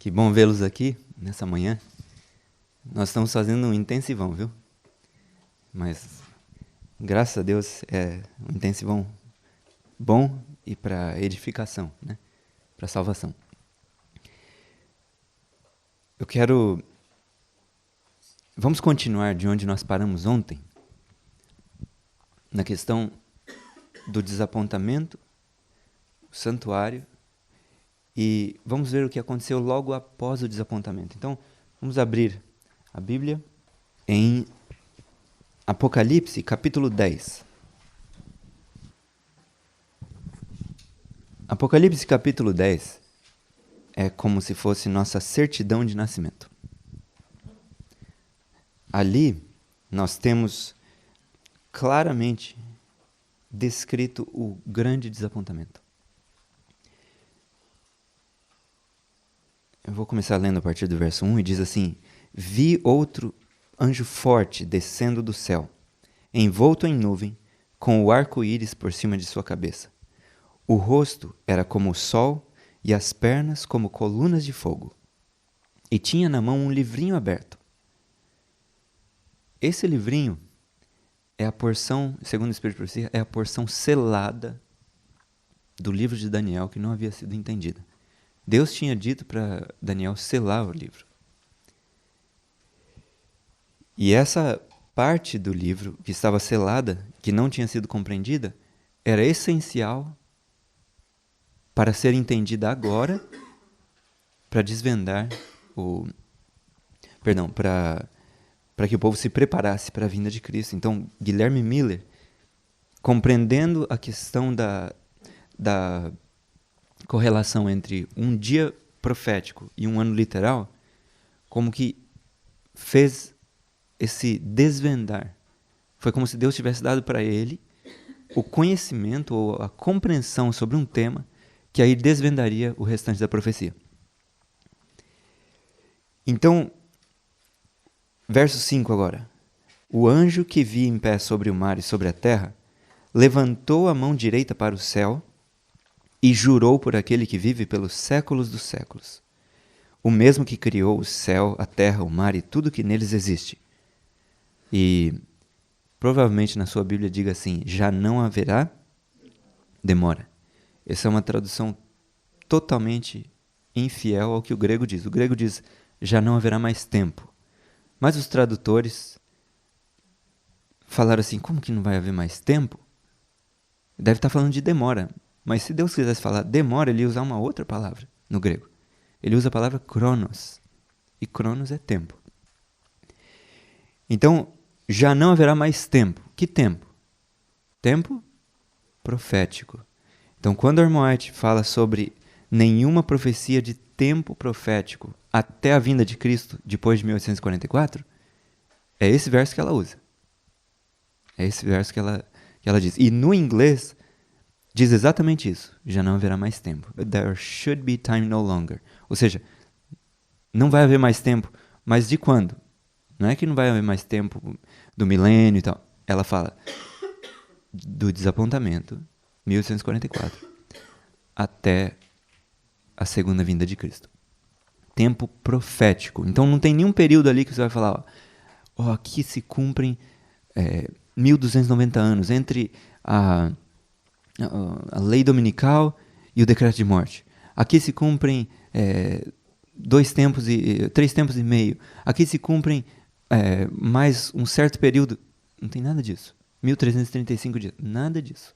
Que bom vê-los aqui nessa manhã. Nós estamos fazendo um intensivão, viu? Mas, graças a Deus, é um intensivão bom e para edificação, né? Para salvação. Vamos continuar de onde nós paramos ontem, na questão do desapontamento, o santuário, e vamos ver o que aconteceu logo após o desapontamento. Então, vamos abrir a Bíblia em Apocalipse, capítulo 10. Apocalipse, capítulo 10, é como se fosse nossa certidão de nascimento. Ali, nós temos claramente descrito o grande desapontamento. Eu vou começar lendo a partir do verso 1 e diz assim: Vi outro anjo forte descendo do céu, envolto em nuvem, com o arco-íris por cima de sua cabeça. O rosto era como o sol e as pernas como colunas de fogo. E tinha na mão um livrinho aberto. Esse livrinho é a porção, segundo o Espírito de Profecia, é a porção selada do livro de Daniel que não havia sido entendida. Deus tinha dito para Daniel selar o livro. E essa parte do livro que estava selada, que não tinha sido compreendida, era essencial para ser entendida agora, para desvendar para que o povo se preparasse para a vinda de Cristo. Então, Guilherme Miller, compreendendo a questão da correlação entre um dia profético e um ano literal, como que fez esse desvendar. Foi como se Deus tivesse dado para ele o conhecimento ou a compreensão sobre um tema que aí desvendaria o restante da profecia. Então, verso 5 agora. O anjo que vi em pé sobre o mar e sobre a terra levantou a mão direita para o céu e jurou por aquele que vive pelos séculos dos séculos, o mesmo que criou o céu, a terra, o mar e tudo que neles existe. E provavelmente na sua Bíblia diga assim: já não haverá demora. Essa é uma tradução totalmente infiel ao que o grego diz. O grego diz: já não haverá mais tempo. Mas os tradutores falaram assim: como que não vai haver mais tempo? Deve estar falando de demora. Mas se Deus quisesse falar demora, ele ia usar uma outra palavra no grego. Ele usa a palavra cronos. E cronos é tempo. Então, já não haverá mais tempo. Que tempo? Tempo profético. Então, quando a irmã White fala sobre nenhuma profecia de tempo profético até a vinda de Cristo depois de 1844, é esse verso que ela usa. É esse verso que ela diz. E no inglês diz exatamente isso. Já não haverá mais tempo. There should be time no longer. Ou seja, não vai haver mais tempo. Mas de quando? Não é que não vai haver mais tempo do milênio e tal. Ela fala do desapontamento, 1844, até a segunda vinda de Cristo. Tempo profético. Então não tem nenhum período ali que você vai falar, aqui se cumprem 1290 anos entre a lei dominical e o decreto de morte. Aqui se cumprem 3 tempos e meio. Aqui se cumprem mais um certo período. Não tem nada disso. 1335 dias. Nada disso.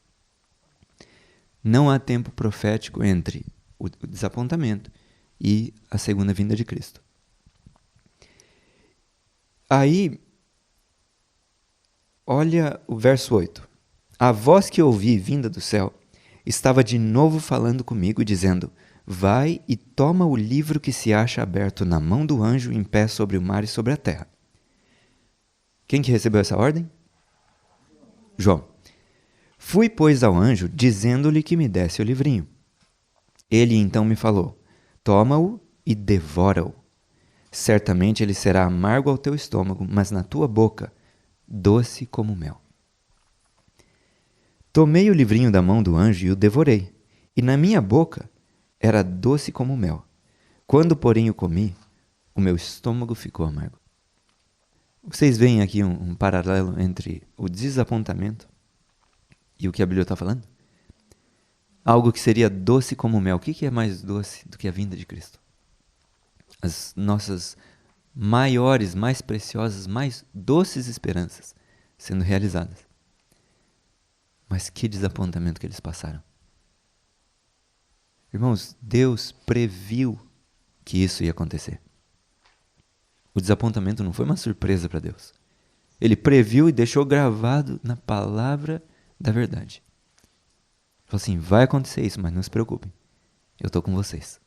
Não há tempo profético entre o desapontamento e a segunda vinda de Cristo. Aí, olha o verso 8. A voz que ouvi vinda do céu estava de novo falando comigo, dizendo: vai e toma o livro que se acha aberto na mão do anjo em pé sobre o mar e sobre a terra. Quem que recebeu essa ordem? João. Fui, pois, ao anjo, dizendo-lhe que me desse o livrinho. Ele então me falou: toma-o e devora-o. Certamente ele será amargo ao teu estômago, mas na tua boca doce como mel. Tomei o livrinho da mão do anjo e o devorei, e na minha boca era doce como mel. Quando, porém, o comi, o meu estômago ficou amargo. Vocês veem aqui um paralelo entre o desapontamento e o que a Bíblia está falando? Algo que seria doce como mel. O que é mais doce do que a vinda de Cristo? As nossas maiores, mais preciosas, mais doces esperanças sendo realizadas. Mas que desapontamento que eles passaram. Irmãos, Deus previu que isso ia acontecer. O desapontamento não foi uma surpresa para Deus. Ele previu e deixou gravado na palavra da verdade. Falou assim, vai acontecer isso, mas não se preocupem. Eu estou com vocês.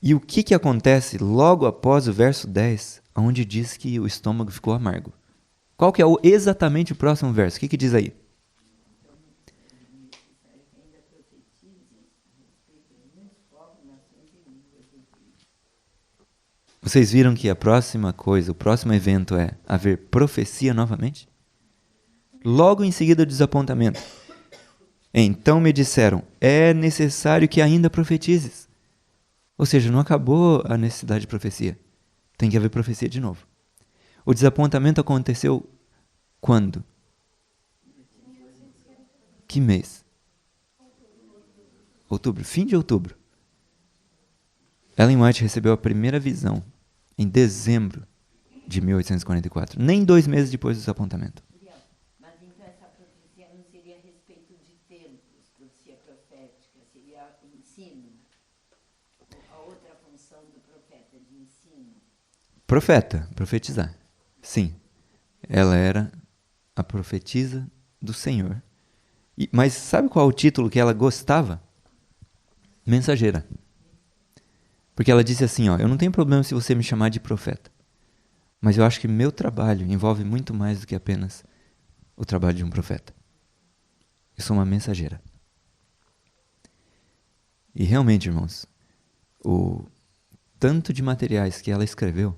E o que acontece logo após o verso 10, onde diz que o estômago ficou amargo? Qual que é exatamente o próximo verso? O que diz aí? Vocês viram que a próxima coisa, o próximo evento é haver profecia novamente? Logo em seguida o desapontamento. Então me disseram, é necessário que ainda profetizes. Ou seja, não acabou a necessidade de profecia. Tem que haver profecia de novo. O desapontamento aconteceu quando? Que mês? Outubro, fim de outubro. Ellen White recebeu a primeira visão em dezembro de 1844, nem 2 meses depois do desapontamento. Mas então essa profecia não seria a respeito de tempos, profecia profética, seria ensino? A outra função do profeta de ensino? Profeta, profetizar. Sim, ela era a profetisa do Senhor. Mas sabe qual é o título que ela gostava? Mensageira. Porque ela disse assim, eu não tenho problema se você me chamar de profeta, mas eu acho que meu trabalho envolve muito mais do que apenas o trabalho de um profeta. Eu sou uma mensageira. E realmente, irmãos, o tanto de materiais que ela escreveu,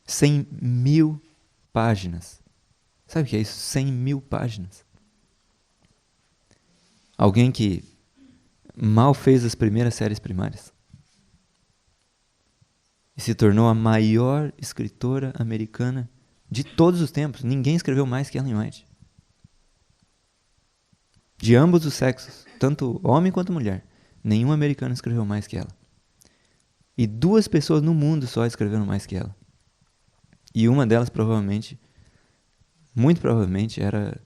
100.000 páginas. Sabe o que é isso? 100.000 páginas. Alguém que mal fez as primeiras séries primárias. E se tornou a maior escritora americana de todos os tempos. Ninguém escreveu mais que Ellen White. De ambos os sexos, tanto homem quanto mulher. Nenhum americano escreveu mais que ela. E 2 pessoas no mundo só escreveram mais que ela. E uma delas provavelmente, muito provavelmente, era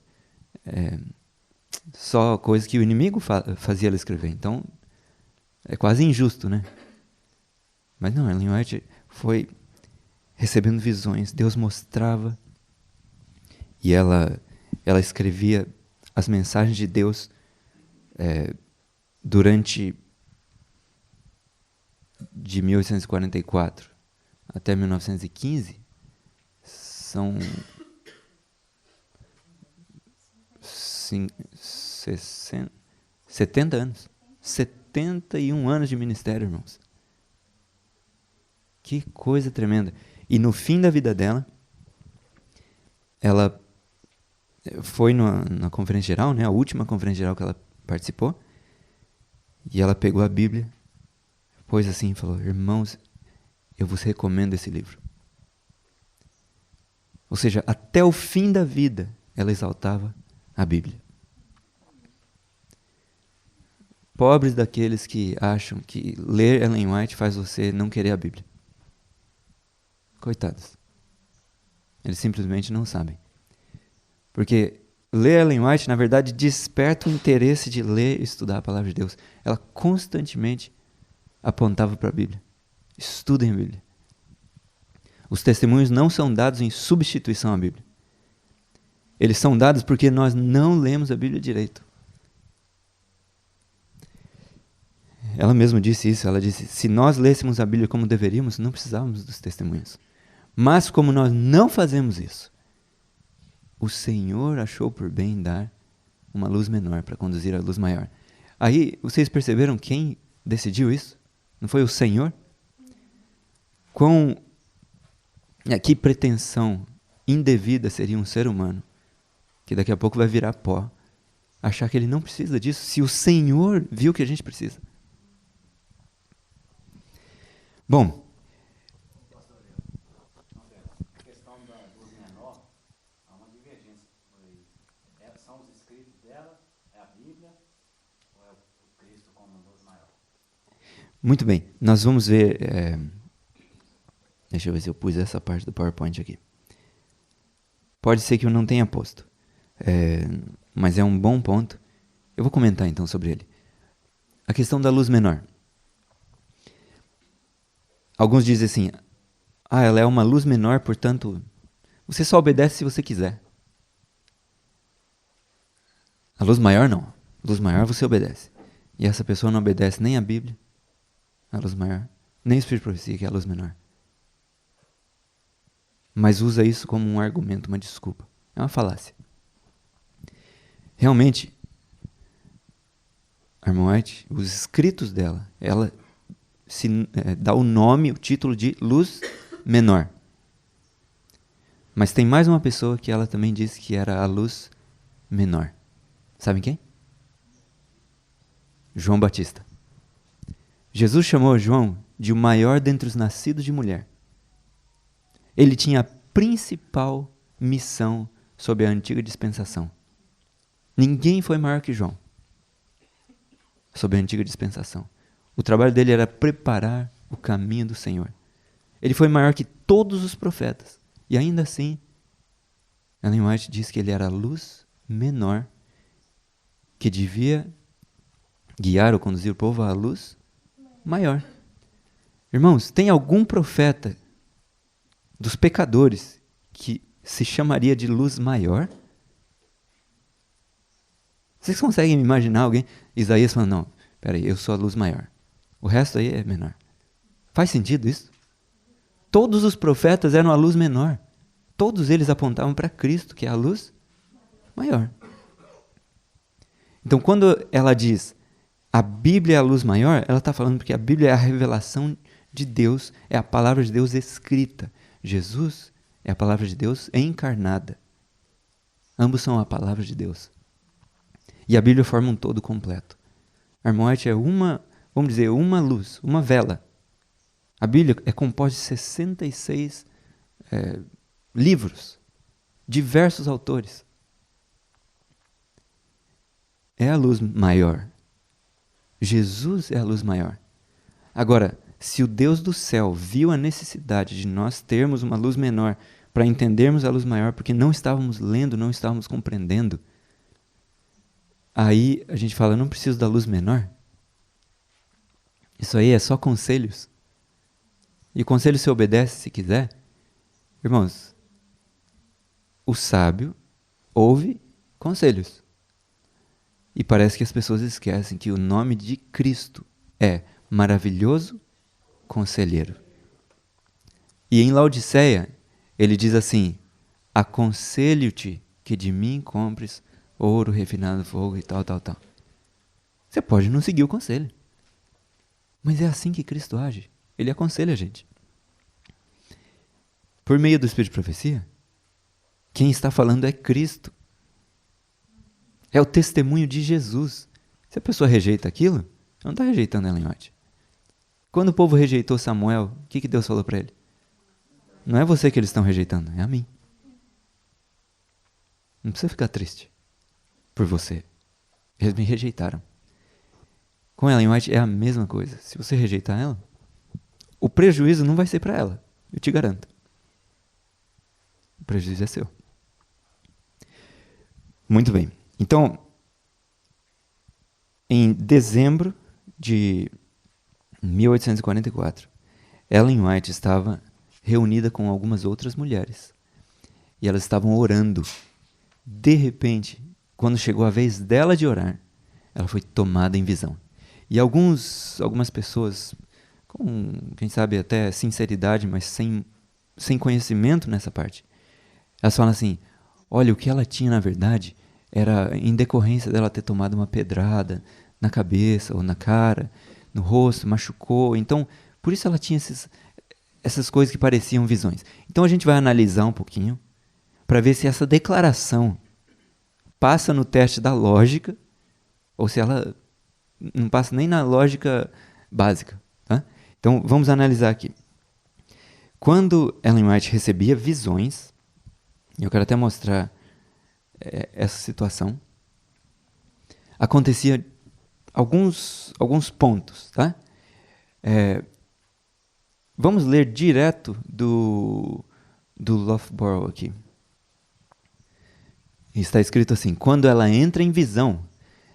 só coisa que o inimigo fazia ela escrever. Então, é quase injusto, né? Mas não, Ellen White foi recebendo visões, Deus mostrava e ela escrevia as mensagens de Deus durante de 1844 até 1915, são 70 anos. 71 anos de ministério, irmãos. Que coisa tremenda. E no fim da vida dela, ela foi na conferência geral, né, a última conferência geral que ela participou, e ela pegou a Bíblia, pôs assim e falou, irmãos, eu vos recomendo esse livro. Ou seja, até o fim da vida, ela exaltava a Bíblia. Pobres daqueles que acham que ler Ellen White faz você não querer a Bíblia. Coitados. Eles simplesmente não sabem. Porque ler Ellen White, na verdade, desperta o interesse de ler e estudar a palavra de Deus. Ela constantemente apontava para a Bíblia. Estudem a Bíblia. Os testemunhos não são dados em substituição à Bíblia. Eles são dados porque nós não lemos a Bíblia direito. Ela mesma disse isso, ela disse, se nós lêssemos a Bíblia como deveríamos, não precisávamos dos testemunhos. Mas como nós não fazemos isso, o Senhor achou por bem dar uma luz menor para conduzir a luz maior. Aí, vocês perceberam quem decidiu isso? Não foi o Senhor? Que pretensão indevida seria um ser humano, que daqui a pouco vai virar pó, achar que ele não precisa disso, se o Senhor viu que a gente precisa. Bom, A questão da luz menor, há uma divergência. São os escritos dela, é a Bíblia, ou é o Cristo como luz maior? muito bem. Nós vamos ver... Deixa eu ver se eu pus essa parte do PowerPoint aqui. Pode ser que eu não tenha posto. Mas é um bom ponto. Eu vou comentar então sobre ele. A questão da luz menor. Alguns dizem assim, ela é uma luz menor, portanto, você só obedece se você quiser. A luz maior não. A luz maior você obedece. E essa pessoa não obedece nem a Bíblia, a luz maior, nem o Espírito de Profecia, que é a luz menor. Mas usa isso como um argumento, uma desculpa. É uma falácia. Realmente, Armand White, os escritos dela, ela dá o nome, o título de luz menor. Mas tem mais uma pessoa que ela também disse que era a luz menor. Sabem quem? João Batista. Jesus chamou João de o maior dentre os nascidos de mulher. Ele tinha a principal missão sob a antiga dispensação. Ninguém foi maior que João sob a antiga dispensação. O trabalho dele era preparar o caminho do Senhor. Ele foi maior que todos os profetas. E ainda assim, Ellen White diz que ele era a luz menor que devia guiar ou conduzir o povo à luz maior. Irmãos, tem algum profeta dos pecadores que se chamaria de luz maior? Vocês conseguem imaginar alguém? Isaías falando, não, peraí, eu sou a luz maior. O resto aí é menor. Faz sentido isso? Todos os profetas eram a luz menor. Todos eles apontavam para Cristo, que é a luz maior. Então, quando ela diz a Bíblia é a luz maior, ela está falando porque a Bíblia é a revelação de Deus, é a palavra de Deus escrita. Jesus é a palavra de Deus encarnada. Ambos são a palavra de Deus. E a Bíblia forma um todo completo. Armand White é uma luz, uma vela. A Bíblia é composta de 66 livros, diversos autores. É a luz maior. Jesus é a luz maior. Agora, se o Deus do céu viu a necessidade de nós termos uma luz menor para entendermos a luz maior, porque não estávamos lendo, não estávamos compreendendo, aí a gente fala, eu não preciso da luz menor. Isso aí é só conselhos. E conselho se obedece se quiser. Irmãos, o sábio ouve conselhos. E parece que as pessoas esquecem que o nome de Cristo é maravilhoso conselheiro. E em Laodiceia, ele diz assim, aconselho-te que de mim compres ouro refinado no fogo e tal. Você pode não seguir o conselho. Mas é assim que Cristo age. Ele aconselha a gente. Por meio do Espírito de Profecia, quem está falando é Cristo. É o testemunho de Jesus. Se a pessoa rejeita aquilo, não está rejeitando Ellen White. Quando o povo rejeitou Samuel, o que Deus falou para ele? Não é você que eles estão rejeitando, é a mim. Não precisa ficar triste por você. Eles me rejeitaram. Com Ellen White é a mesma coisa. Se você rejeitar ela, o prejuízo não vai ser para ela. Eu te garanto. O prejuízo é seu. Muito bem. Então, em dezembro de 1844, Ellen White estava reunida com algumas outras mulheres. E elas estavam orando. De repente, quando chegou a vez dela de orar, ela foi tomada em visão. E algumas pessoas, com, quem sabe, até sinceridade, mas sem conhecimento nessa parte, elas falam assim, olha, o que ela tinha na verdade era em decorrência dela ter tomado uma pedrada na cabeça ou na cara, no rosto, machucou. Então, por isso ela tinha essas coisas que pareciam visões. Então a gente vai analisar um pouquinho para ver se essa declaração passa no teste da lógica ou se ela não passa nem na lógica básica. Tá? Então Então, vamos analisar aqui. Quando Ellen White recebia visões, e eu quero até mostrar essa situação, acontecia alguns pontos, tá? Vamos ler direto do Loughborough aqui. Está escrito assim: quando ela entra em visão,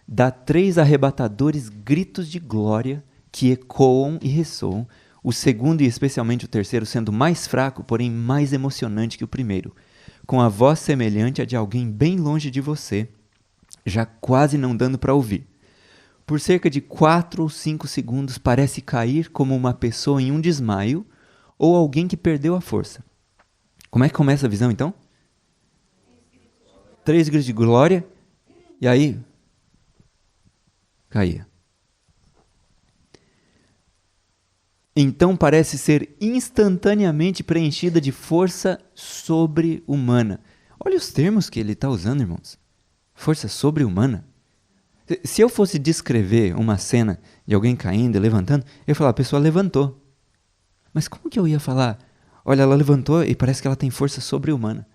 dá 3 arrebatadores gritos de glória que ecoam e ressoam, o segundo e especialmente o terceiro sendo mais fraco, porém mais emocionante que o primeiro, com a voz semelhante à de alguém bem longe de você, já quase não dando para ouvir. Por cerca de 4 ou 5 segundos parece cair como uma pessoa em um desmaio ou alguém que perdeu a força. Como é que começa a visão então? 3 gritos de glória, e aí caía. Então parece ser instantaneamente preenchida de força sobre-humana. Olha os termos que ele está usando, irmãos. Força sobre-humana. Se eu fosse descrever uma cena de alguém caindo e levantando, eu ia falar, a pessoa levantou. Mas como que eu ia falar? Olha, ela levantou e parece que ela tem força sobre-humana.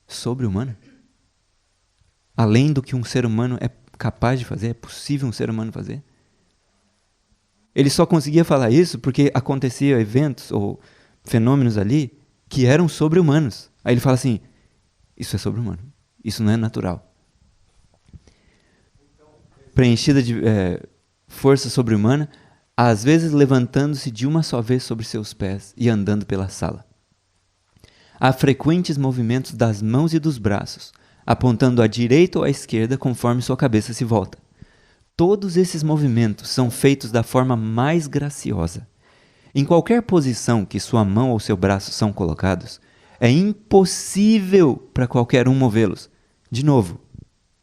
Sobre-humana? Além do que um ser humano é capaz de fazer, é possível um ser humano fazer? Ele só conseguia falar isso porque acontecia eventos ou fenômenos ali que eram sobre-humanos. Aí ele fala assim, isso é sobre-humano, isso não é natural. Preenchida de força sobre-humana, às vezes levantando-se de uma só vez sobre seus pés e andando pela sala. Há frequentes movimentos das mãos e dos braços, apontando à direita ou à esquerda conforme sua cabeça se volta. Todos esses movimentos são feitos da forma mais graciosa. Em qualquer posição que sua mão ou seu braço são colocados, é impossível para qualquer um movê-los. De novo,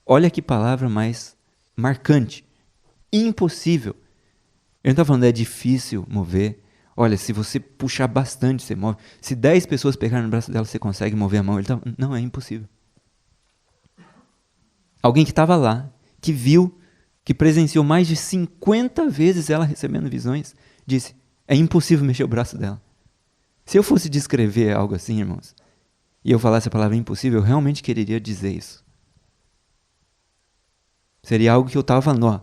olha que palavra mais marcante. Impossível. Ele não está falando é difícil mover. Olha, se você puxar bastante, você move. Se 10 pessoas pegarem no braço dela, você consegue mover a mão. Não, é impossível. Alguém que estava lá, que viu, que presenciou mais de 50 vezes ela recebendo visões, disse, é impossível mexer o braço dela. Se eu fosse descrever algo assim, irmãos, e eu falasse a palavra impossível, eu realmente quereria dizer isso. Seria algo que eu estava falando, eu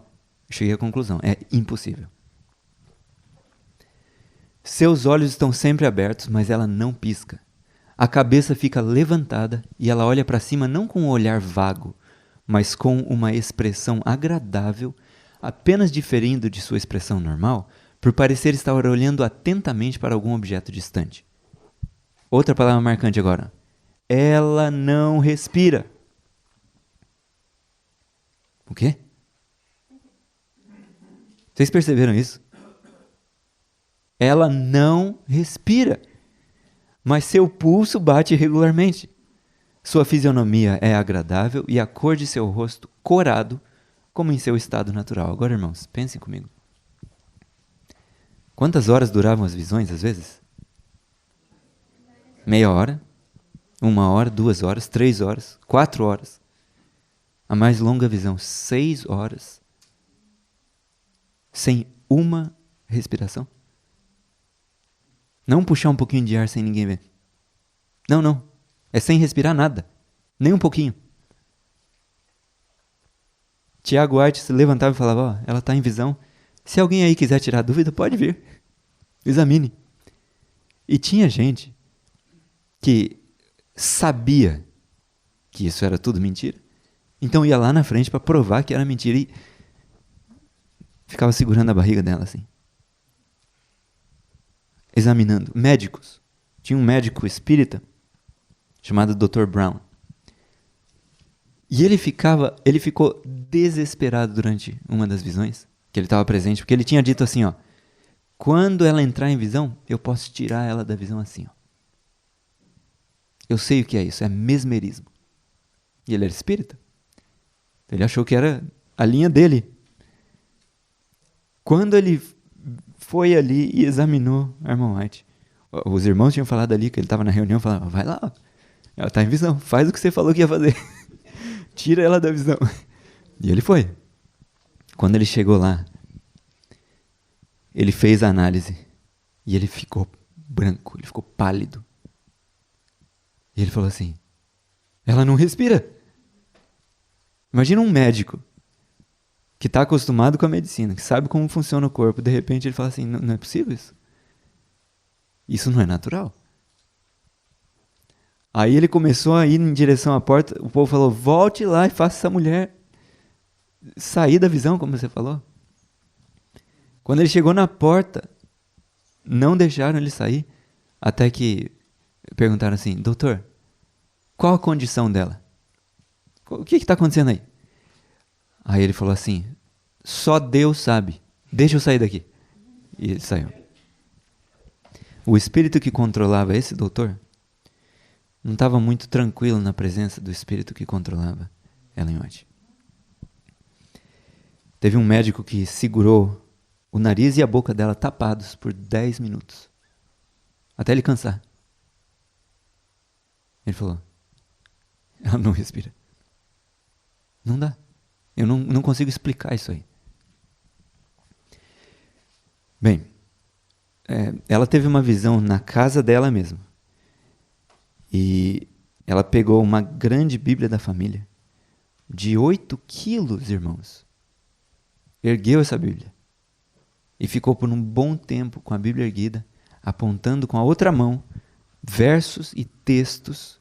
cheguei à conclusão, é impossível. Seus olhos estão sempre abertos, mas ela não pisca. A cabeça fica levantada e ela olha para cima não com um olhar vago, mas com uma expressão agradável, apenas diferindo de sua expressão normal, por parecer estar olhando atentamente para algum objeto distante. Outra palavra marcante agora. Ela não respira. O quê? Vocês perceberam isso? Ela não respira, mas seu pulso bate regularmente. Sua fisionomia é agradável e a cor de seu rosto corado, como em seu estado natural. Agora, irmãos, pensem comigo. Quantas horas duravam as visões, às vezes? Meia hora, 1 hora, 2 horas, 3 horas, 4 horas. A mais longa visão, 6 horas. Sem uma respiração. Não puxar um pouquinho de ar sem ninguém ver. Não. É sem respirar nada. Nem um pouquinho. Tiago White se levantava e falava, ela está em visão. Se alguém aí quiser tirar dúvida, pode vir. Examine. E tinha gente que sabia que isso era tudo mentira. Então ia lá na frente para provar que era mentira e ficava segurando a barriga dela assim. Examinando. Médicos. Tinha um médico espírita chamado Dr. Brown. E ele ficou desesperado durante uma das visões que ele estava presente, porque ele tinha dito assim, quando ela entrar em visão, eu posso tirar ela da visão assim, Eu sei o que é isso, é mesmerismo. E ele era espírita. Ele achou que era a linha dele. Quando ele foi ali e examinou a irmã White, os irmãos tinham falado ali, que ele estava na reunião, falavam, vai lá, ela está em visão, faz o que você falou que ia fazer. Tira ela da visão. E ele foi. Quando ele chegou lá, Ele fez a análise e ele ficou branco, ele ficou pálido. E ele falou assim, ela não respira. Imagina um médico que está acostumado com a medicina, que sabe como funciona o corpo, de repente ele fala assim, não é possível isso. Isso não é natural. Aí ele começou a ir em direção à porta, o povo falou, volte lá e faça essa mulher sair da visão, como você falou. Quando ele chegou na porta, não deixaram ele sair, até que perguntaram assim, doutor, qual a condição dela? O que está acontecendo aí? Aí ele falou assim, só Deus sabe, deixa eu sair daqui. E ele saiu. O espírito que controlava esse doutor não estava muito tranquilo na presença do espírito que controlava Ellen White. Teve um médico que segurou o nariz e a boca dela tapados por 10 minutos. Até ele cansar. Ele falou, ela não respira. Não dá. Eu não consigo explicar isso aí. Bem, ela teve uma visão na casa dela mesma. E ela pegou uma grande Bíblia da família, de 8 quilos, irmãos. Ergueu essa Bíblia. E ficou por um bom tempo com a Bíblia erguida, apontando com a outra mão versos e textos,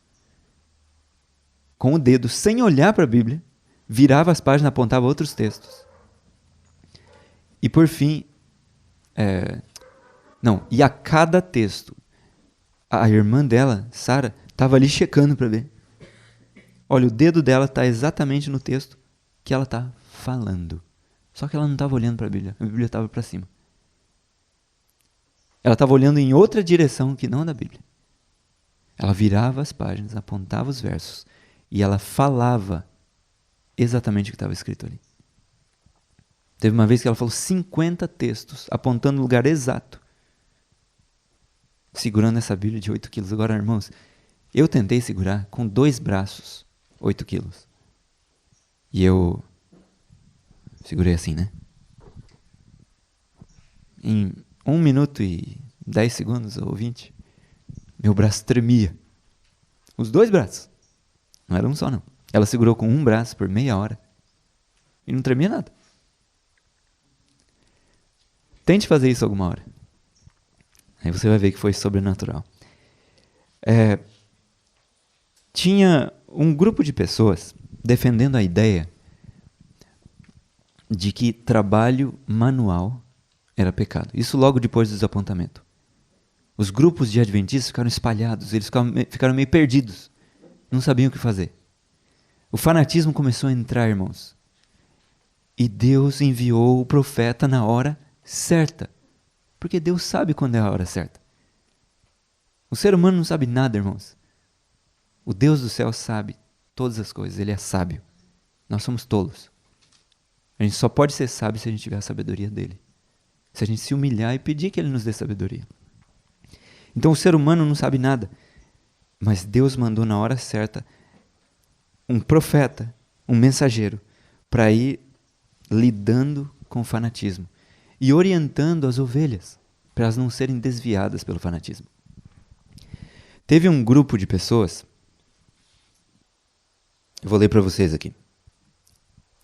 com o dedo, sem olhar para a Bíblia, virava as páginas, apontava outros textos. E por fim, e a cada texto, a irmã dela, Sara, estava ali checando para ver. Olha, o dedo dela está exatamente no texto que ela está falando. Só que ela não estava olhando para a Bíblia estava para cima. Ela estava olhando em outra direção que não a da Bíblia. Ela virava as páginas, apontava os versos e ela falava exatamente o que estava escrito ali. Teve uma vez que ela falou 50 textos, apontando o lugar exato, segurando essa Bíblia de 8 quilos. Agora, irmãos, eu tentei segurar com 2 braços 8 quilos. E eu segurei assim, né? Em 1 minuto e 10 segundos ou 20, meu braço tremia. Os 2 braços. Não era um só, não. Ela segurou com um braço por meia hora e não tremia nada. Tente fazer isso alguma hora. Aí você vai ver que foi sobrenatural. Tinha um grupo de pessoas defendendo a ideia de que trabalho manual era pecado. Isso logo depois do desapontamento. Os grupos de adventistas ficaram espalhados, eles ficaram meio perdidos. Não sabiam o que fazer. O fanatismo começou a entrar, irmãos. E Deus enviou o profeta na hora certa. Porque Deus sabe quando é a hora certa. O ser humano não sabe nada, irmãos. O Deus do céu sabe todas as coisas, Ele é sábio. Nós somos tolos. A gente só pode ser sábio se a gente tiver a sabedoria dEle. Se a gente se humilhar e pedir que Ele nos dê sabedoria. Então o ser humano não sabe nada. Mas Deus mandou na hora certa um profeta, um mensageiro, para ir lidando com o fanatismo e orientando as ovelhas para elas não serem desviadas pelo fanatismo. Teve um grupo de pessoas, eu vou ler para vocês aqui.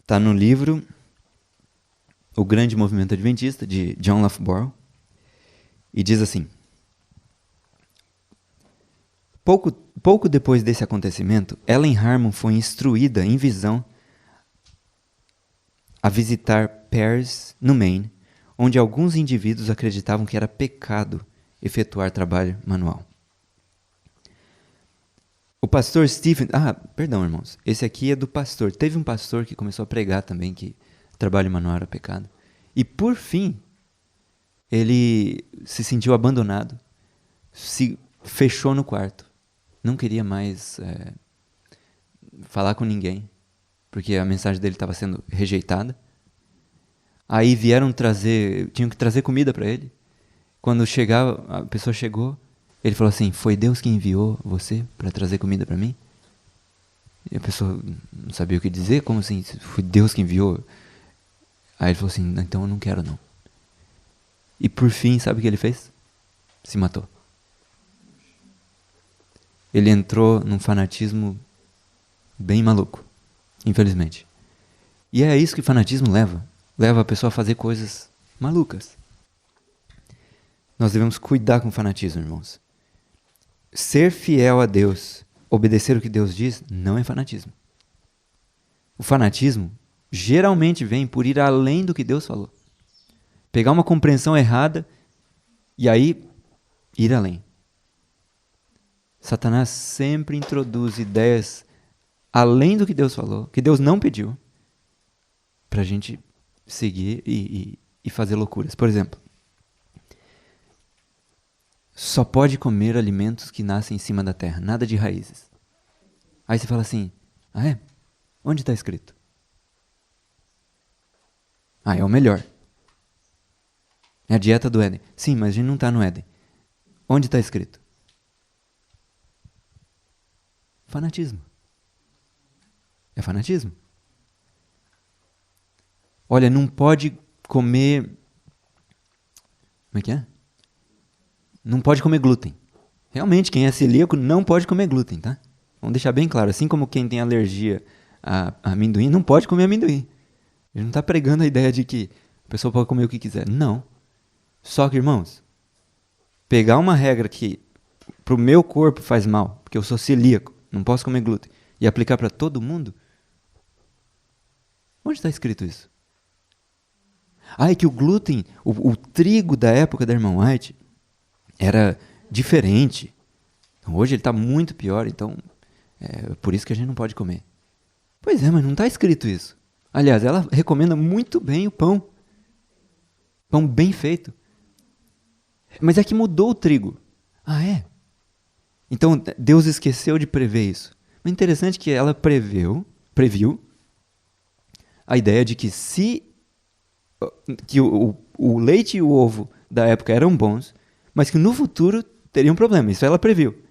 Está no livro O Grande Movimento Adventista, de John Loughborough, e diz assim: Pouco depois desse acontecimento, Ellen Harmon foi instruída em visão a visitar Pears, no Maine, onde alguns indivíduos acreditavam que era pecado efetuar trabalho manual. O pastor Stephen... perdão, irmãos. Esse aqui é do pastor. Teve um pastor que começou a pregar também que trabalho manual era pecado. E, por fim, ele se sentiu abandonado, se fechou no quarto. Não queria mais falar com ninguém, porque a mensagem dele estava sendo rejeitada. Aí tinham que trazer comida para ele. Quando a pessoa chegou, ele falou assim: foi Deus que enviou você para trazer comida para mim? E a pessoa não sabia o que dizer, como assim? Foi Deus que enviou? Aí ele falou assim: então eu não quero não. E por fim, sabe o que ele fez? Se matou. Ele entrou num fanatismo bem maluco, infelizmente. E é isso que o fanatismo leva. Leva a pessoa a fazer coisas malucas. Nós devemos cuidar com o fanatismo, irmãos. Ser fiel a Deus, obedecer o que Deus diz, não é fanatismo. O fanatismo geralmente vem por ir além do que Deus falou. Pegar uma compreensão errada e aí ir além. Satanás sempre introduz ideias além do que Deus falou, que Deus não pediu, para a gente seguir e fazer loucuras. Por exemplo, só pode comer alimentos que nascem em cima da terra, nada de raízes. Aí você fala assim, ah é? Onde está escrito? Ah, é o melhor. É a dieta do Éden. Sim, mas a gente não está no Éden. Onde está escrito? Fanatismo. É fanatismo. Olha, não pode comer... Como é que é? Não pode comer glúten. Realmente, quem é celíaco não pode comer glúten, tá? Vamos deixar bem claro. Assim como quem tem alergia a amendoim, não pode comer amendoim. Ele não está pregando a ideia de que a pessoa pode comer o que quiser. Não. Só que, irmãos, pegar uma regra que para o meu corpo faz mal, porque eu sou celíaco, não posso comer glúten, e aplicar para todo mundo? Onde está escrito isso? Ah, é que o glúten, o trigo da época da irmã White era diferente. Hoje ele está muito pior, então é por isso que a gente não pode comer. Pois é, mas não está escrito isso. Aliás, ela recomenda muito bem o pão. Pão bem feito. Mas é que mudou o trigo. Ah, é? Então Deus esqueceu de prever isso. Mas interessante que ela previu a ideia de que o leite e o ovo da época eram bons, mas que no futuro teria um problema. Isso ela previu.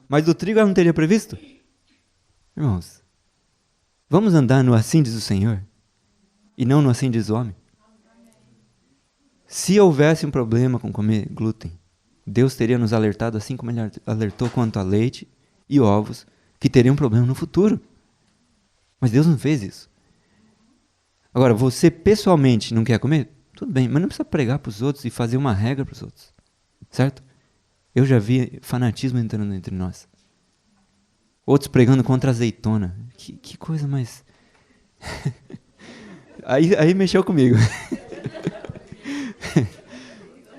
Mas do trigo ela não teria previsto? Irmãos, vamos andar no assim diz o Senhor e não no assim diz o homem? Se houvesse um problema com comer glúten, Deus teria nos alertado assim como Ele alertou quanto a leite e ovos, que teriam um problema no futuro. Mas Deus não fez isso. Agora, você pessoalmente não quer comer? Tudo bem, mas não precisa pregar para os outros e fazer uma regra para os outros. Certo? Eu já vi fanatismo entrando entre nós. Outros pregando contra a azeitona. Que coisa mais... aí mexeu comigo.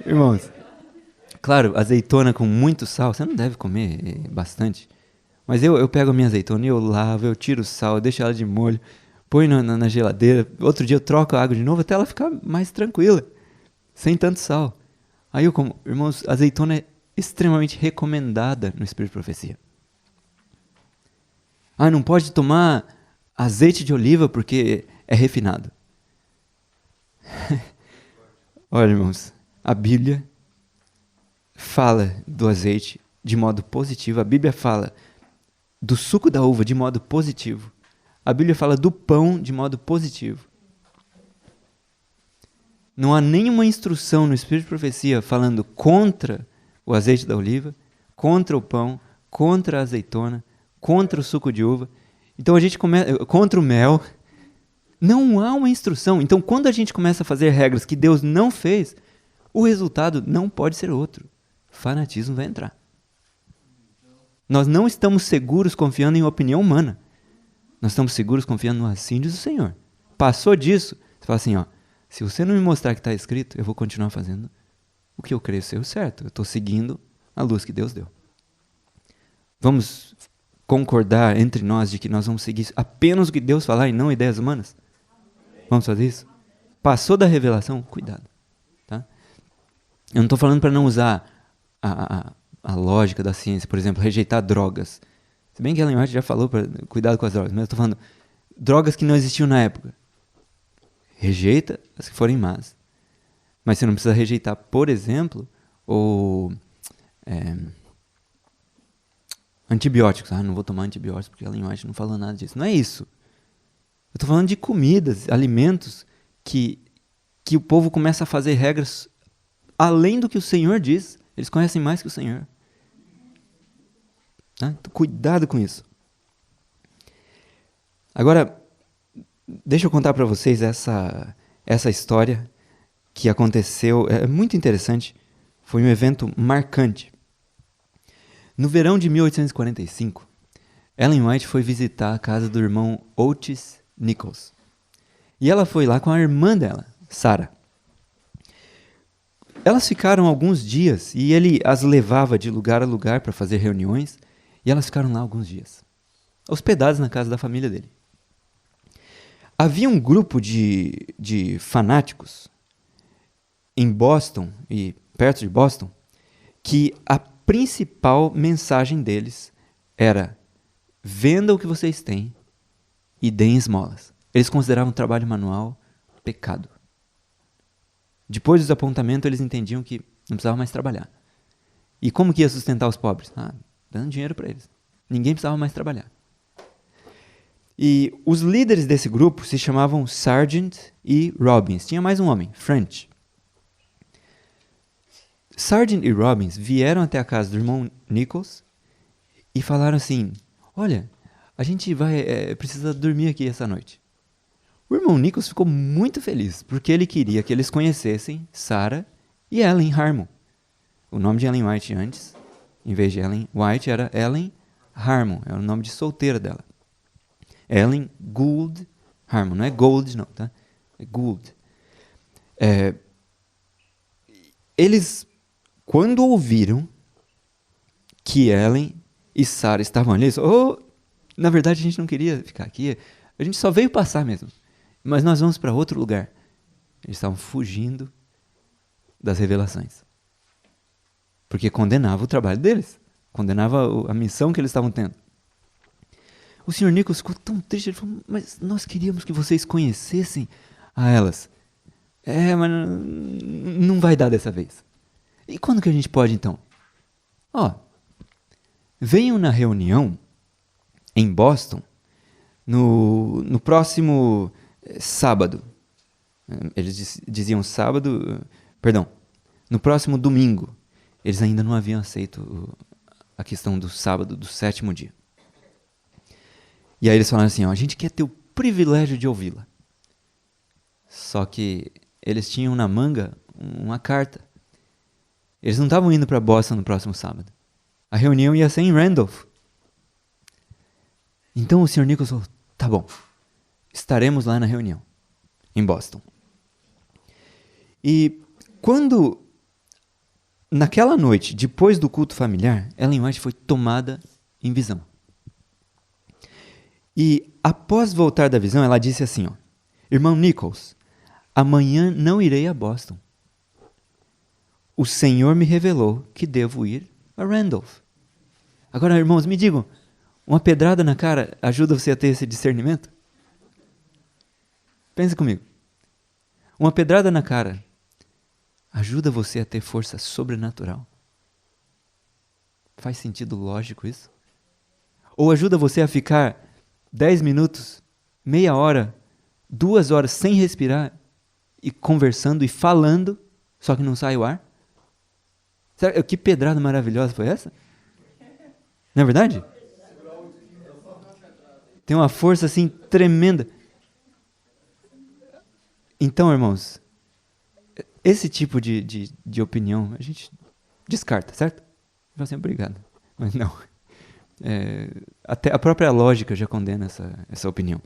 Irmãos, claro, azeitona com muito sal, você não deve comer bastante. Mas eu pego a minha azeitona e eu lavo, eu tiro o sal, eu deixo ela de molho, ponho na geladeira. Outro dia eu troco a água de novo até ela ficar mais tranquila, sem tanto sal. Aí eu como, irmãos, azeitona é extremamente recomendada no Espírito de Profecia. Ah, não pode tomar azeite de oliva porque é refinado. Olha, irmãos, a Bíblia fala do azeite de modo positivo. A Bíblia fala do suco da uva de modo positivo. A Bíblia fala do pão de modo positivo. Não há nenhuma instrução no Espírito de Profecia falando contra o azeite da oliva, contra o pão, contra a azeitona, contra o suco de uva. Então a gente começa contra o mel. Não há uma instrução. Então quando a gente começa a fazer regras que Deus não fez, o resultado não pode ser outro. Fanatismo vai entrar. Nós não estamos seguros confiando em opinião humana. Nós estamos seguros confiando no assim diz o Senhor. Passou disso, você fala assim, ó, se você não me mostrar que está escrito, eu vou continuar fazendo o que eu creio ser o certo. Eu estou seguindo a luz que Deus deu. Vamos concordar entre nós de que nós vamos seguir apenas o que Deus falar e não ideias humanas? Vamos fazer isso? Passou da revelação? Cuidado. Tá? Eu não estou falando para não usar a lógica da ciência, por exemplo, rejeitar drogas. Se bem que Ellen White já falou para cuidado com as drogas, mas eu estou falando drogas que não existiam na época. Rejeita as que forem más. Mas você não precisa rejeitar, por exemplo, antibióticos. Ah, não vou tomar antibióticos porque Ellen White não falou nada disso. Não é isso. Eu estou falando de comidas, alimentos que o povo começa a fazer regras além do que o Senhor diz, eles conhecem mais que o Senhor. Então, cuidado com isso. Agora, deixa eu contar para vocês essa história que aconteceu, é muito interessante, foi um evento marcante. No verão de 1845, Ellen White foi visitar a casa do irmão Otis Nichols. E ela foi lá com a irmã dela, Sarah. Elas ficaram alguns dias e ele as levava de lugar a lugar para fazer reuniões, e elas ficaram lá alguns dias, hospedadas na casa da família dele. Havia um grupo de fanáticos em Boston, e perto de Boston, que a principal mensagem deles era: venda o que vocês têm e deem esmolas. Eles consideravam o trabalho manual pecado. Depois do desapontamento, eles entendiam que não precisavam mais trabalhar. E como que ia sustentar os pobres? Dando dinheiro para eles. Ninguém precisava mais trabalhar. E os líderes desse grupo se chamavam Sargent e Robbins. Tinha mais um homem, French. Sargent e Robbins vieram até a casa do irmão Nichols e falaram assim: olha, a gente precisa dormir aqui essa noite. O irmão Nichols ficou muito feliz, porque ele queria que eles conhecessem Sarah e Ellen Harmon. O nome de Ellen White antes, em vez de Ellen White, era Ellen Harmon. Era o nome de solteira dela. Ellen Gould Harmon. Não é Gold, não, tá? É Gould. Eles, quando ouviram que Ellen e Sarah estavam ali, na verdade a gente não queria ficar aqui, a gente só veio passar mesmo, mas nós vamos para outro lugar. Eles estavam fugindo das revelações, porque condenava o trabalho deles, condenava a missão que eles estavam tendo. O Sr. Nichols ficou tão triste, ele falou: mas nós queríamos que vocês conhecessem a elas. Mas não vai dar dessa vez. E quando que a gente pode, então? Venham na reunião em Boston no próximo sábado. Eles diziam sábado, perdão, no próximo domingo. Eles ainda não haviam aceito a questão do sábado, do 7º dia. E aí eles falaram assim: a gente quer ter o privilégio de ouvi-la. Só que eles tinham na manga uma carta. Eles não estavam indo para Boston no próximo sábado. A reunião ia ser em Randolph. Então o Sr. Nichols falou: tá bom, estaremos lá na reunião, em Boston. E quando, naquela noite, depois do culto familiar, Ellen White foi tomada em visão. E após voltar da visão, ela disse assim: irmão Nichols, amanhã não irei a Boston. O Senhor me revelou que devo ir a Randolph. Agora, irmãos, me digam, uma pedrada na cara ajuda você a ter esse discernimento? Pense comigo. Uma pedrada na cara ajuda você a ter força sobrenatural? Faz sentido lógico isso? Ou ajuda você a ficar 10 minutos, meia hora, 2 horas sem respirar e conversando e falando, só que não sai o ar? Que pedrada maravilhosa foi essa? Não é verdade? Tem uma força assim tremenda. Então, irmãos, esse tipo de opinião a gente descarta, certo? Fala assim: obrigado. Mas não. Até a própria lógica já condena essa opinião.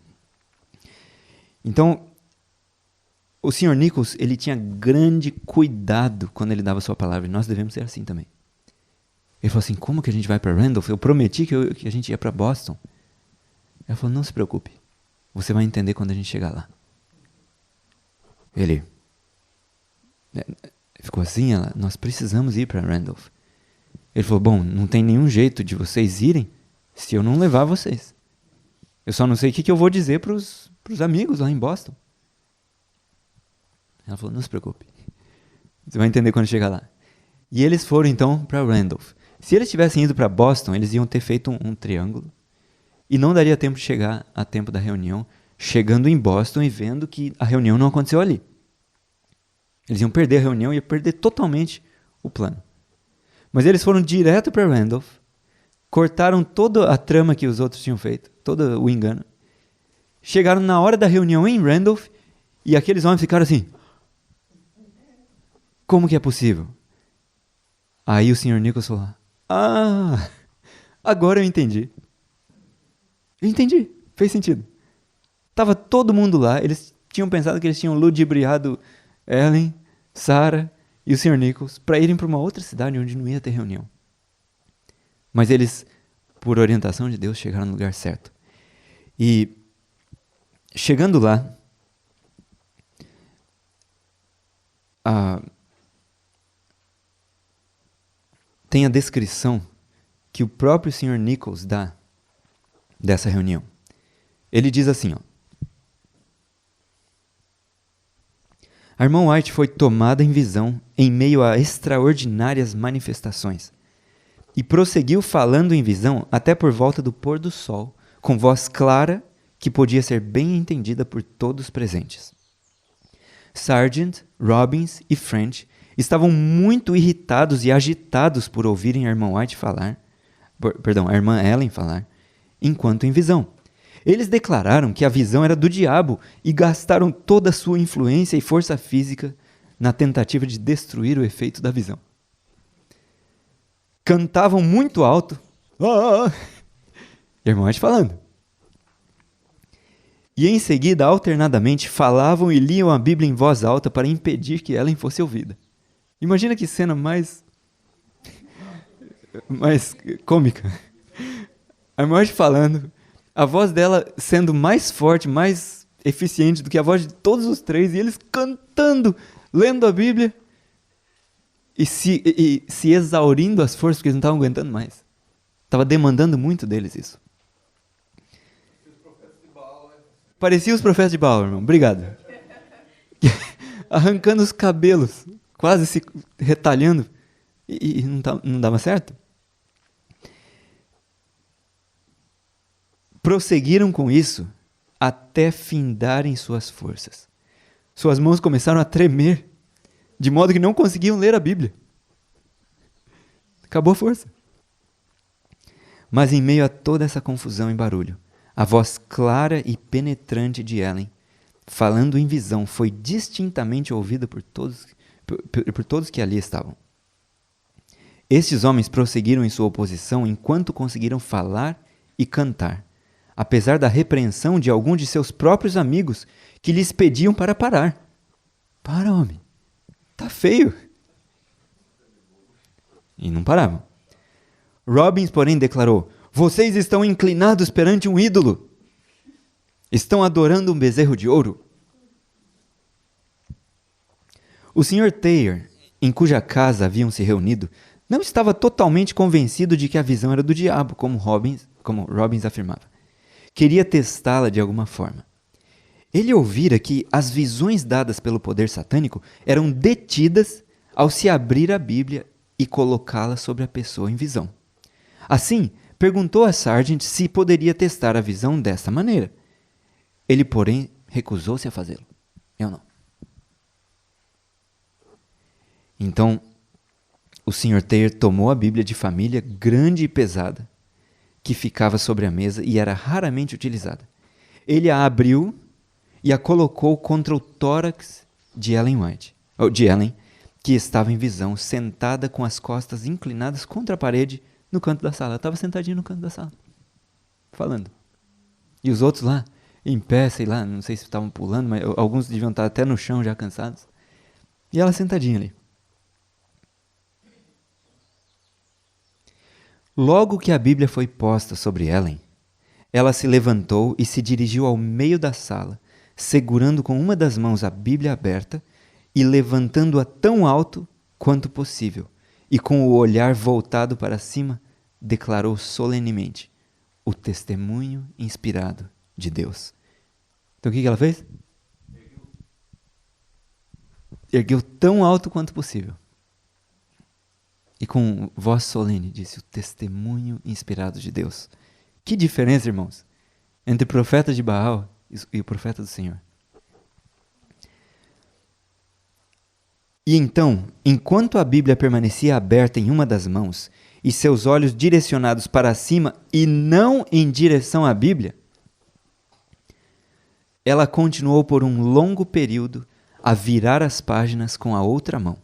Então, o Sr. Nichols, ele tinha grande cuidado quando ele dava a sua palavra, e nós devemos ser assim também. Ele falou assim: como que a gente vai para Randolph? Eu prometi que a gente ia para Boston. Ela falou: não se preocupe, você vai entender quando a gente chegar lá. Ele ficou assim: nós precisamos ir para Randolph. Ele falou: bom, não tem nenhum jeito de vocês irem se eu não levar vocês. Eu só não sei o que eu vou dizer para os amigos lá em Boston. Ela falou: não se preocupe, você vai entender quando chegar lá. E eles foram então para Randolph. Se eles tivessem ido para Boston, eles iam ter feito um triângulo e não daria tempo de chegar a tempo da reunião, chegando em Boston e vendo que a reunião não aconteceu ali. Eles iam perder a reunião e ia perder totalmente o plano. Mas eles foram direto para Randolph, cortaram toda a trama que os outros tinham feito, todo o engano. Chegaram na hora da reunião em Randolph e aqueles homens ficaram assim: como que é possível? Aí o Sr. Nichols falou: ah, agora eu entendi. Eu entendi, fez sentido. Tava todo mundo lá, eles tinham pensado que eles tinham ludibriado Ellen, Sarah e o Sr. Nichols para irem para uma outra cidade onde não ia ter reunião. Mas eles, por orientação de Deus, chegaram no lugar certo. E chegando lá, tem a descrição que o próprio Sr. Nichols dá dessa reunião. Ele diz assim, ó: a irmã White foi tomada em visão em meio a extraordinárias manifestações e prosseguiu falando em visão até por volta do pôr do sol, com voz clara que podia ser bem entendida por todos presentes. Sargent, Robbins e French estavam muito irritados e agitados por ouvirem a irmã White falar, a irmã Ellen falar, enquanto em visão. Eles declararam que a visão era do diabo e gastaram toda a sua influência e força física na tentativa de destruir o efeito da visão. Cantavam muito alto. E a irmã White falando. E em seguida, alternadamente, falavam e liam a Bíblia em voz alta para impedir que Ellen fosse ouvida. Imagina que cena mais cômica. A irmã White falando, a voz dela sendo mais forte, mais eficiente do que a voz de todos os três, e eles cantando, lendo a Bíblia, e se exaurindo as forças, porque eles não estavam aguentando mais. Estava demandando muito deles isso. Parecia os profetas de Baal, irmão. Obrigado. Arrancando os cabelos, quase se retalhando, e não dava certo. Prosseguiram com isso até findarem suas forças. Suas mãos começaram a tremer, de modo que não conseguiam ler a Bíblia. Acabou a força. Mas em meio a toda essa confusão e barulho, a voz clara e penetrante de Ellen, falando em visão, foi distintamente ouvida por todos que ali estavam. Estes homens prosseguiram em sua oposição enquanto conseguiram falar e cantar, apesar da repreensão de alguns de seus próprios amigos que lhes pediam para parar. Para, homem. Tá feio. E não paravam. Robbins, porém, declarou: vocês estão inclinados perante um ídolo. Estão adorando um bezerro de ouro. O Sr. Thayer, em cuja casa haviam se reunido, não estava totalmente convencido de que a visão era do diabo, como Robbins afirmava. Queria testá-la de alguma forma. Ele ouvira que as visões dadas pelo poder satânico eram detidas ao se abrir a Bíblia e colocá-la sobre a pessoa em visão. Assim, perguntou a Sargent se poderia testar a visão desta maneira. Ele, porém, recusou-se a fazê-lo. Eu não. Então, o Sr. Thayer tomou a Bíblia de família grande e pesada, que ficava sobre a mesa e era raramente utilizada. Ele a abriu e a colocou contra o tórax de Ellen, que estava em visão, sentada com as costas inclinadas contra a parede no canto da sala. Ela estava sentadinha no canto da sala, falando. E os outros lá, em pé, sei lá, não sei se estavam pulando, mas alguns deviam estar até no chão já cansados. E ela sentadinha ali. Logo que a Bíblia foi posta sobre Ellen, ela se levantou e se dirigiu ao meio da sala, segurando com uma das mãos a Bíblia aberta e levantando-a tão alto quanto possível, e com o olhar voltado para cima, declarou solenemente o testemunho inspirado de Deus. Então o que ela fez? Ergueu tão alto quanto possível. E com voz solene disse: o testemunho inspirado de Deus. Que diferença, irmãos, entre o profeta de Baal e o profeta do Senhor. E então, enquanto a Bíblia permanecia aberta em uma das mãos e seus olhos direcionados para cima e não em direção à Bíblia, ela continuou por um longo período a virar as páginas com a outra mão.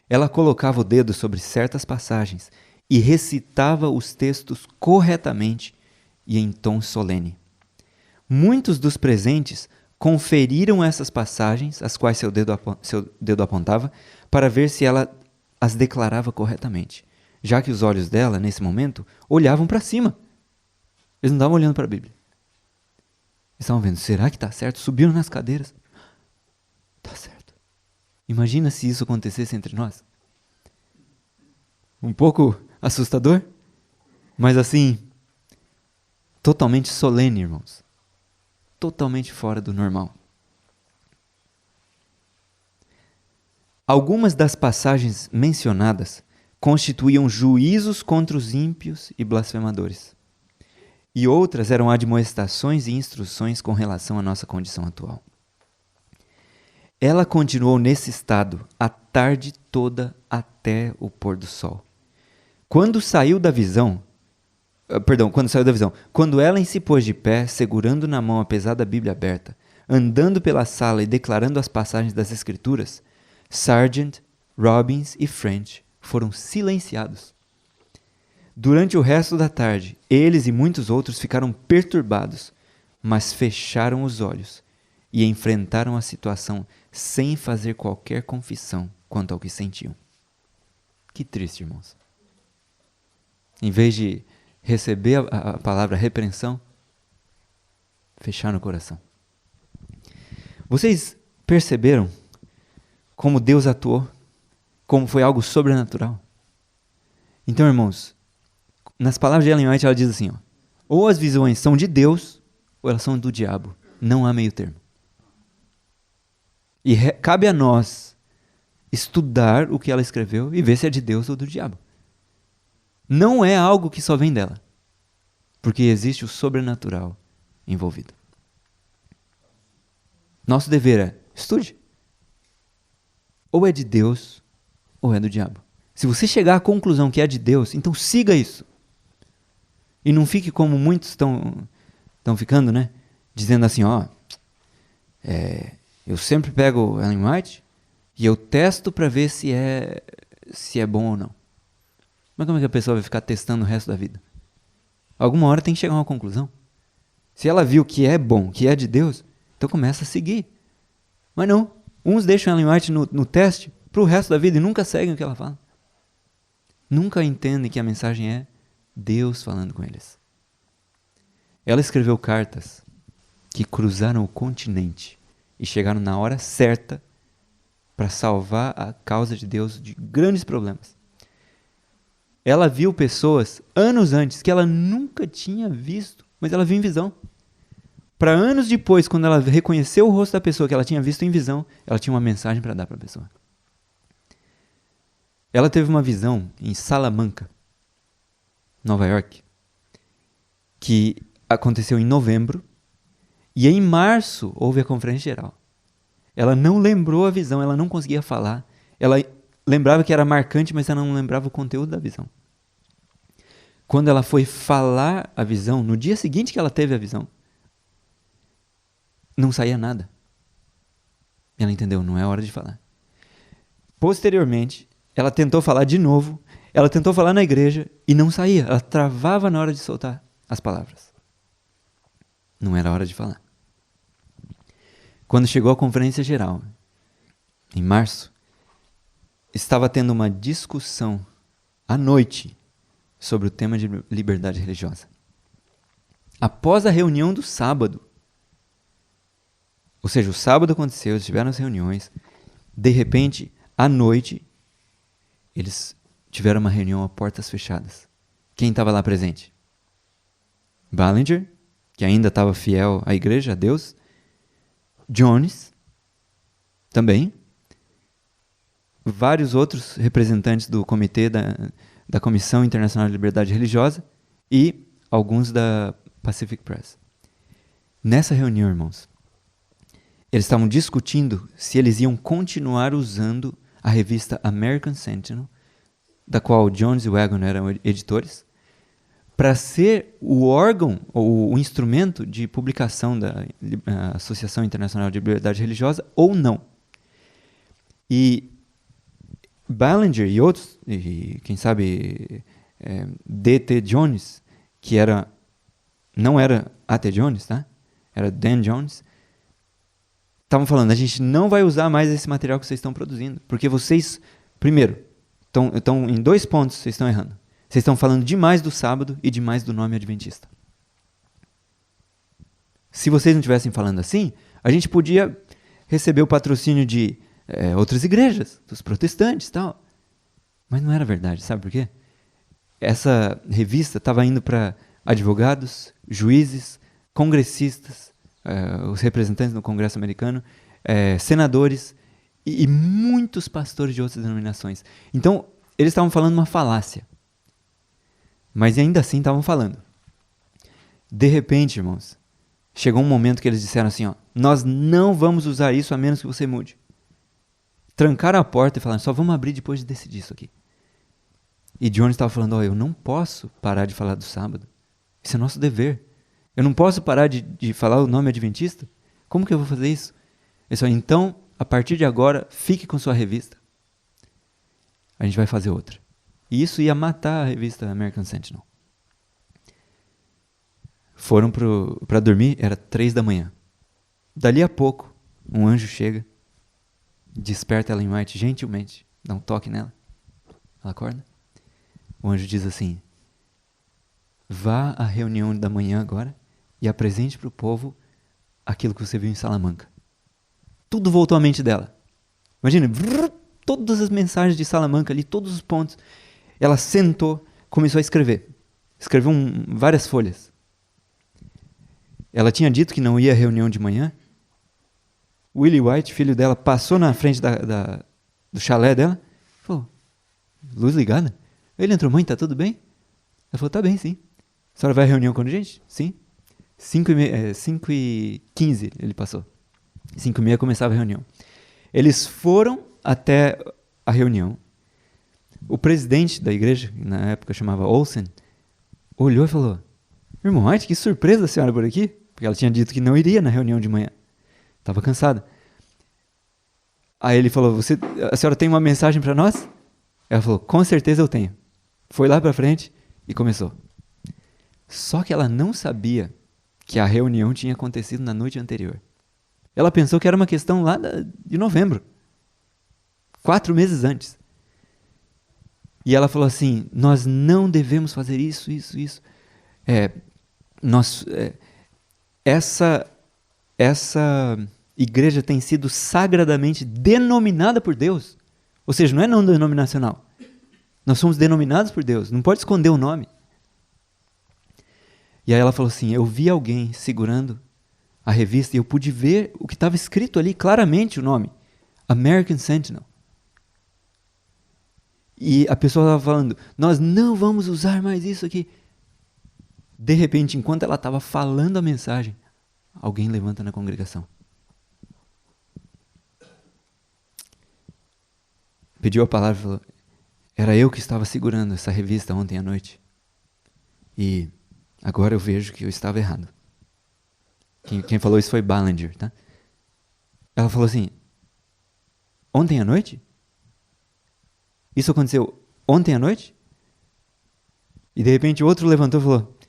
Ela colocava o dedo sobre certas passagens e recitava os textos corretamente e em tom solene. Muitos dos presentes conferiram essas passagens, as quais seu dedo apontava, para ver se ela as declarava corretamente, já que os olhos dela, nesse momento, olhavam para cima. Eles não estavam olhando para a Bíblia. Eles estavam vendo, será que está certo? Subiram nas cadeiras. Está certo. Imagina se isso acontecesse entre nós. Um pouco assustador, mas assim, totalmente solene, irmãos. Totalmente fora do normal. Algumas das passagens mencionadas constituíam juízos contra os ímpios e blasfemadores. E outras eram admoestações e instruções com relação à nossa condição atual. Ela continuou nesse estado a tarde toda até o pôr do sol. Quando saiu da visão, quando ela se pôs de pé, segurando na mão a pesada Bíblia aberta, andando pela sala e declarando as passagens das Escrituras, Sargent, Robbins e French foram silenciados. Durante o resto da tarde, eles e muitos outros ficaram perturbados, mas fecharam os olhos e enfrentaram a situação sem fazer qualquer confissão quanto ao que sentiam. Que triste, irmãos. Em vez de receber a palavra repreensão, fecharam o coração. Vocês perceberam como Deus atuou? Como foi algo sobrenatural? Então, irmãos, nas palavras de Ellen White, ela diz assim, ou as visões são de Deus, ou elas são do diabo. Não há meio termo. E cabe a nós estudar o que ela escreveu e ver se é de Deus ou do diabo. Não é algo que só vem dela, porque existe o sobrenatural envolvido. Nosso dever é, estude. Ou é de Deus, ou é do diabo. Se você chegar à conclusão que é de Deus, então siga isso. E não fique como muitos estão ficando, né? Dizendo assim, eu sempre pego Ellen White e eu testo para ver se é bom ou não. Mas como é que a pessoa vai ficar testando o resto da vida? Alguma hora tem que chegar a uma conclusão. Se ela viu que é bom, que é de Deus, então começa a seguir. Mas não. Uns deixam Ellen White no teste para o resto da vida e nunca seguem o que ela fala. Nunca entendem que a mensagem é Deus falando com eles. Ela escreveu cartas que cruzaram o continente e chegaram na hora certa para salvar a causa de Deus de grandes problemas. Ela viu pessoas anos antes que ela nunca tinha visto, mas ela viu em visão. Para anos depois, quando ela reconheceu o rosto da pessoa que ela tinha visto em visão, ela tinha uma mensagem para dar para a pessoa. Ela teve uma visão em Salamanca, Nova York, que aconteceu em novembro, e em março houve a conferência geral. Ela não lembrou a visão, ela não conseguia falar. Ela lembrava que era marcante, mas ela não lembrava o conteúdo da visão. Quando ela foi falar a visão, no dia seguinte que ela teve a visão, não saía nada. Ela entendeu, não é hora de falar. Posteriormente, ela tentou falar de novo, ela tentou falar na igreja e não saía. Ela travava na hora de soltar as palavras. Não era hora de falar. Quando chegou a conferência geral, em março, estava tendo uma discussão à noite sobre o tema de liberdade religiosa. Após a reunião do sábado, ou seja, o sábado aconteceu, eles tiveram as reuniões, de repente, à noite, eles tiveram uma reunião a portas fechadas. Quem estava lá presente? Ballinger, que ainda estava fiel à igreja, a Deus. Jones, também. Vários outros representantes do comitê da Comissão Internacional de Liberdade Religiosa e alguns da Pacific Press. Nessa reunião, irmãos, eles estavam discutindo se eles iam continuar usando a revista American Sentinel, da qual Jones e Wagon eram editores, para ser o órgão ou o instrumento de publicação da Associação Internacional de Liberdade Religiosa ou não. E Ballinger e outros, e quem sabe D.T. Jones, que não era A.T. Jones, tá? Era Dan Jones, estavam falando, a gente não vai usar mais esse material que vocês estão produzindo, porque vocês, primeiro, estão em 2 pontos, vocês estão errando. Vocês estão falando demais do sábado e demais do nome adventista. Se vocês não estivessem falando assim, a gente podia receber o patrocínio de outras igrejas, dos protestantes e tal. Mas não era verdade, sabe por quê? Essa revista estava indo para advogados, juízes, congressistas, os representantes no Congresso americano, senadores e muitos pastores de outras denominações. Então, eles estavam falando uma falácia. Mas ainda assim estavam falando. De repente, irmãos, chegou um momento que eles disseram assim, ó, nós não vamos usar isso a menos que você mude. Trancaram a porta e falaram, só vamos abrir depois de decidir isso aqui. E Jones estava falando, ó, eu não posso parar de falar do sábado. Isso é nosso dever. Eu não posso parar de falar o nome adventista? Como que eu vou fazer isso? Ele falou, então, a partir de agora, fique com sua revista. A gente vai fazer outra. E isso ia matar a revista American Sentinel. Foram para dormir, era 3 da manhã. Dali a pouco, um anjo chega, desperta Ellen White gentilmente, dá um toque nela. Ela acorda. O anjo diz assim, vá à reunião da manhã agora e apresente para o povo aquilo que você viu em Salamanca. Tudo voltou à mente dela. Imagina, todas as mensagens de Salamanca ali, todos os pontos. Ela sentou, começou a escrever. Escreveu várias folhas. Ela tinha dito que não ia à reunião de manhã. Willie White, filho dela, passou na frente do chalé dela. Falou, luz ligada? Ele entrou, mãe, tá tudo bem? Ela falou, tá bem, sim. A senhora vai à reunião com a gente? Sim. 5h15 ele passou. 5h30 começava a reunião. Eles foram até a reunião. O presidente da igreja, na época chamava Olsen, olhou e falou, irmão White, que surpresa a senhora por aqui. Porque ela tinha dito que não iria na reunião de manhã. Estava cansada. Aí ele falou, a senhora tem uma mensagem para nós? Ela falou, com certeza eu tenho. Foi lá para frente e começou. Só que ela não sabia que a reunião tinha acontecido na noite anterior. Ela pensou que era uma questão lá de novembro. 4 meses antes. E ela falou assim, nós não devemos fazer isso. Essa igreja tem sido sagradamente denominada por Deus. Ou seja, não é não denominacional. Nós somos denominados por Deus. Não pode esconder o nome. E aí ela falou assim, eu vi alguém segurando a revista e eu pude ver o que estava escrito ali, claramente o nome. American Sentinel. E a pessoa estava falando, nós não vamos usar mais isso aqui. De repente, enquanto ela estava falando a mensagem, alguém levanta na congregação. Pediu a palavra e falou, era eu que estava segurando essa revista ontem à noite. E agora eu vejo que eu estava errado. Quem falou isso foi Ballinger, tá? Ela falou assim, ontem à noite? Isso aconteceu ontem à noite? E de repente o outro levantou e falou,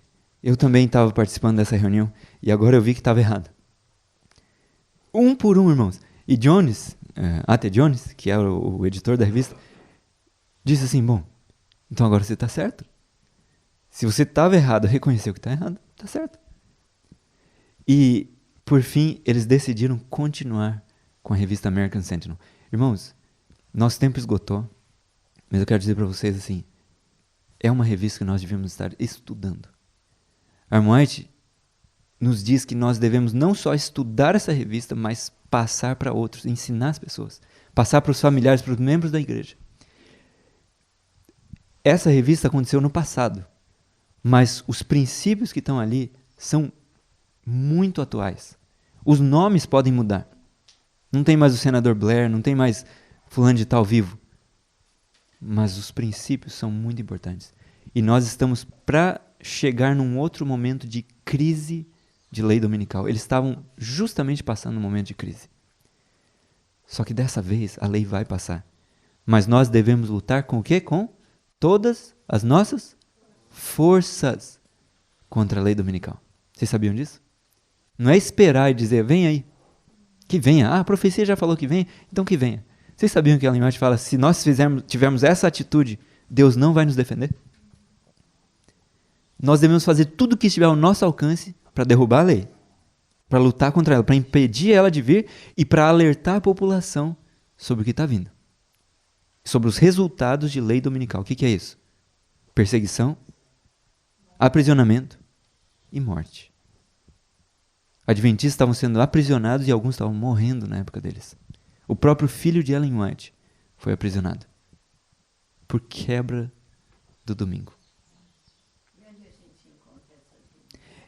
eu também estava participando dessa reunião e agora eu vi que estava errado. Um por um, irmãos. E Jones, A.T. Jones, que é o editor da revista, disse assim, bom, então agora você está certo. Se você estava errado, reconheceu que está errado, está certo. E, por fim, eles decidiram continuar com a revista American Sentinel. Irmãos, nosso tempo esgotou, mas eu quero dizer para vocês assim, é uma revista que nós devemos estar estudando. Ellen White nos diz que nós devemos não só estudar essa revista, mas passar para outros, ensinar as pessoas, passar para os familiares, para os membros da igreja. Essa revista aconteceu no passado, mas os princípios que estão ali são muito atuais. Os nomes podem mudar, Não tem mais o senador Blair, não tem mais fulano de tal vivo. Mas os princípios são muito importantes. E nós estamos para chegar num outro momento de crise de lei dominical. Eles estavam justamente passando um momento de crise. Só que dessa vez a lei vai passar. Mas nós devemos lutar com o quê? Com todas as nossas forças contra a lei dominical. Vocês sabiam disso? Não é esperar e dizer, vem aí. Que venha. Ah, a profecia já falou que venha, então que venha. Vocês sabiam que Ellen White fala, se nós tivermos essa atitude, Deus não vai nos defender? Nós devemos fazer tudo o que estiver ao nosso alcance para derrubar a lei, para lutar contra ela, para impedir ela de vir e para alertar a população sobre o que está vindo. Sobre os resultados de lei dominical. O que é isso? Perseguição, aprisionamento e morte. Adventistas estavam sendo aprisionados e alguns estavam morrendo na época deles. O próprio filho de Ellen White foi aprisionado por quebra do domingo.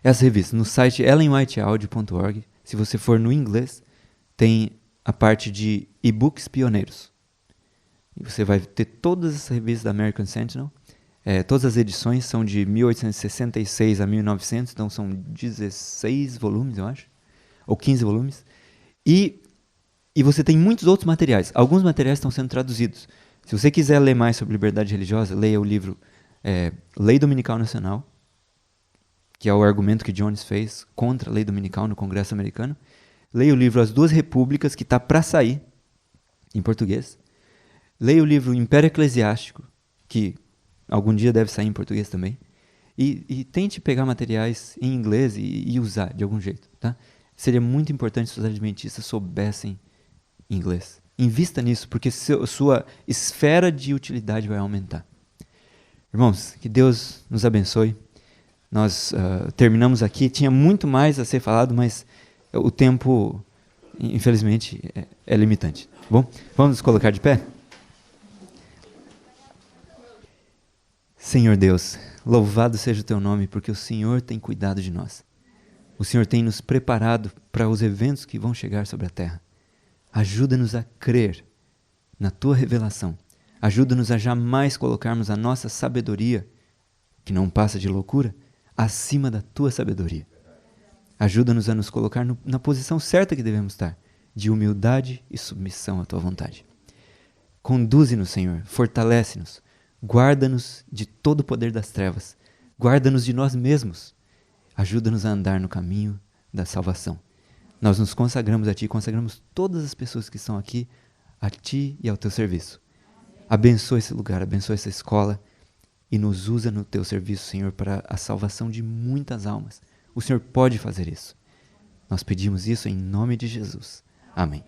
Essa revista, no site ellenwhiteaudio.org, se você for no inglês, tem a parte de e-books pioneiros. E você vai ter todas as revistas da American Sentinel. Todas as edições são de 1866 a 1900, então são 16 volumes, eu acho, ou 15 volumes. E você tem muitos outros materiais. Alguns materiais estão sendo traduzidos. Se você quiser ler mais sobre liberdade religiosa, leia o livro Lei Dominical Nacional, que é o argumento que Jones fez contra a lei dominical no Congresso americano. Leia o livro As Duas Repúblicas, que está para sair, em português. Leia o livro Império Eclesiástico, que algum dia deve sair em português também. E tente pegar materiais em inglês e usar de algum jeito. Tá? Seria muito importante se os adventistas soubessem inglês. Invista nisso, porque sua esfera de utilidade vai aumentar. Irmãos, que Deus nos abençoe. Nós terminamos aqui. Tinha muito mais a ser falado, mas o tempo, infelizmente, é limitante. Tá bom? Vamos nos colocar de pé? Senhor Deus, louvado seja o teu nome, porque o Senhor tem cuidado de nós. O Senhor tem nos preparado para os eventos que vão chegar sobre a terra. Ajuda-nos a crer na tua revelação. Ajuda-nos a jamais colocarmos a nossa sabedoria, que não passa de loucura, acima da tua sabedoria. Ajuda-nos a nos colocar na posição certa que devemos estar, de humildade e submissão à tua vontade. Conduze-nos, Senhor, fortalece-nos, guarda-nos de todo o poder das trevas, guarda-nos de nós mesmos, ajuda-nos a andar no caminho da salvação. Nós nos consagramos a Ti, consagramos todas as pessoas que estão aqui a Ti e ao Teu serviço. Abençoa esse lugar, abençoa essa escola e nos usa no Teu serviço, Senhor, para a salvação de muitas almas. O Senhor pode fazer isso. Nós pedimos isso em nome de Jesus. Amém.